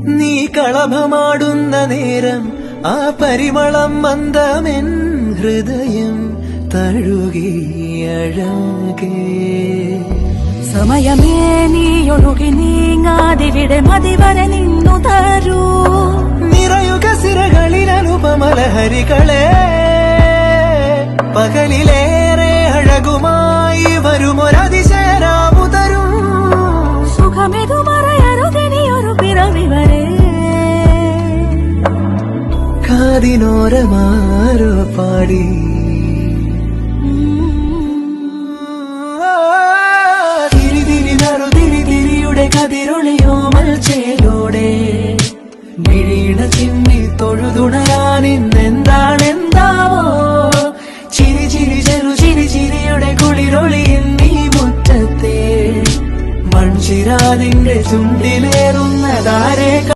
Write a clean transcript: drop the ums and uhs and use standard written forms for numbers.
നീ കളഭമാടുന്ന നേരം ആ പരിമളം മന്ദമെൻ ഹൃദയം തഴുകിയഴകേ. സമയമേ നീ ഒഴുകി നീങ്ങാതിവിടെ മതിവരെ നിന്നു തരൂ. നിറയുക സിരകളിൽ അനുപമലഹരികളെ, പകലിലേറെ അഴകുമായി വരുമൊരതിശയരാവു തരും. സുഖമിതു മറയരുതിനിയൊരു പിറവി വരെ. കാതിനോരമാരോ പാടി തിരിതിരിയുടെ കതിരൊളിയോ മൽച്ചേലോടെ മിഴിയിട ചിമ്മി തൊഴുതുണരാനിന്നെന്താണെന്താവോ. ചിരി ചിരി ചെറു ചിരിയുടെ കുളിരൊളിയിൽ നീ മുറ്റത്തെ മൺചിരാതിന്റെ ചുണ്ടിലേറുന്നതാരെ